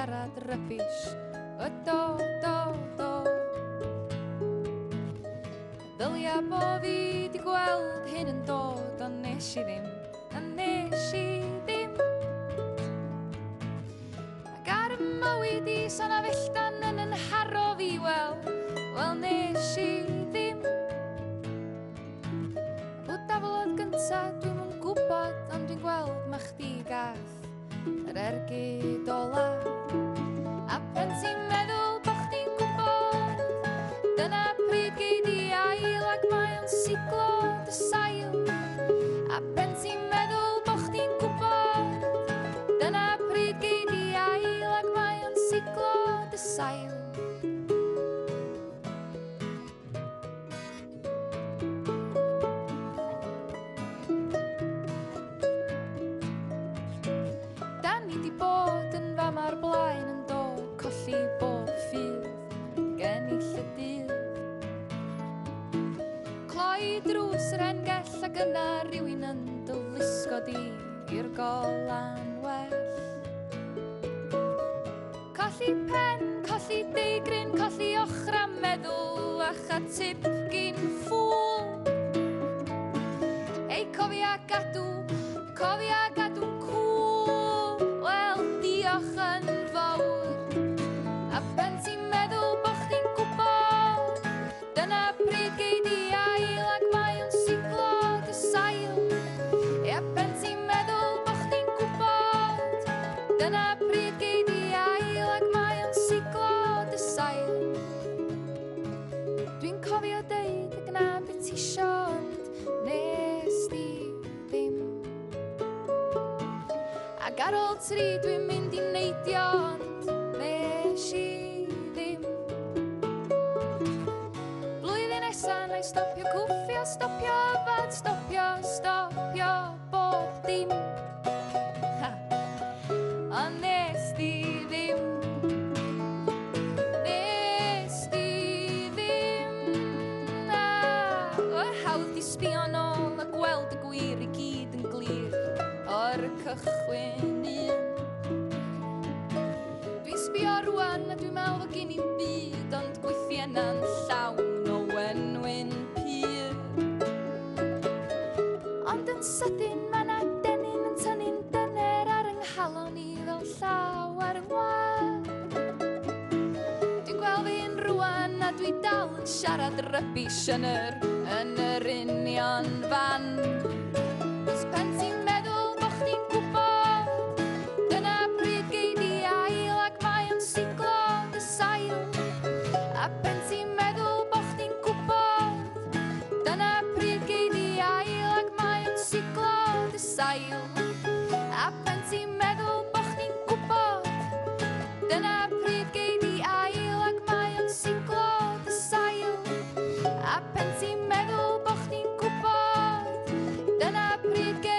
siarad rybys o do. Ddylia bo fi di gweld hyn yn dod, ond nes i ddim. Ac ar y mywyd i son a felltan yn haro fi, wel nes i ddim. Bod daflodd gynta dwi'm yn gwybod, ond dwi'n gweld ma' chdi gath yr ergyd ola. A pen ti'n meddwl bo' chdi'n gwybod, dyna pryd gei di ail ac mae o'n siglo dy sail. A pen ti'n meddwl bo' chdi'n gwybod, dyna pryd gei di ail ac mae o'n siglo dy sail. Ma'r blaen yn dod, colli bob ffydd, gennill y dydd. Cloi drws yr hengell ac yna rhywun yn dylwisgo di i'r golan well. Colli pen, colli deigryn, colli ochra meddwl a chatip gyn ffwl. Ei, cofia gadw cŵl, wel diolch yn fawr. A pen ti'n meddwl bo' chdi'n gwybod, dyna pryd gei di ail ac mae o'n siglo dy sail. A pen ti'n meddwl bo' chdi'n gwybod, dyna pryd gei di ail ac mae o'n siglo dy sail. Dwi'n cofio deud y gna beth isio, ond nes di ddim. Ac ar ôl tri dwi'n mynd i neidio, ond nes i ddim. Blwyddyn nesa na i stopio cwffio, stopio yfad, stopio bob dim. Ond nes di ddim. Nes di ddim. Hawdd i sbio nôl a gweld y gwir i gyd yn glir o'r cychwyn un. Dwi'n sbio rwan a dwi'n meddwl bod gen i'n byd, ond gweithio na'n llawn o wenwyn pyr. Ond yn sydyn ma' na denyn yn tynnu'n dyner ar yng nghalon i fel llaw ar yng ngwad. Dwi'n gweld fi'n rwan a dwi dal yn siarad rybys yn yr union fan. Os pen ti'n meddwl bo' chdi'n gwybod, dyna pryd gei di ail ac mae o'n siglo dy sail. A pen ti'n meddwl bo' chdi'n gwybod, dyna pryd gei di ail ac mae o'n siglo dy sail. A pen ti'n meddwl bo' chdi'n gwybod, dyna pryd gei di ail ac mae o'n siglo dy sail. A pen ti'n meddwl bo' chdi'n gwybod, dyna pryd gei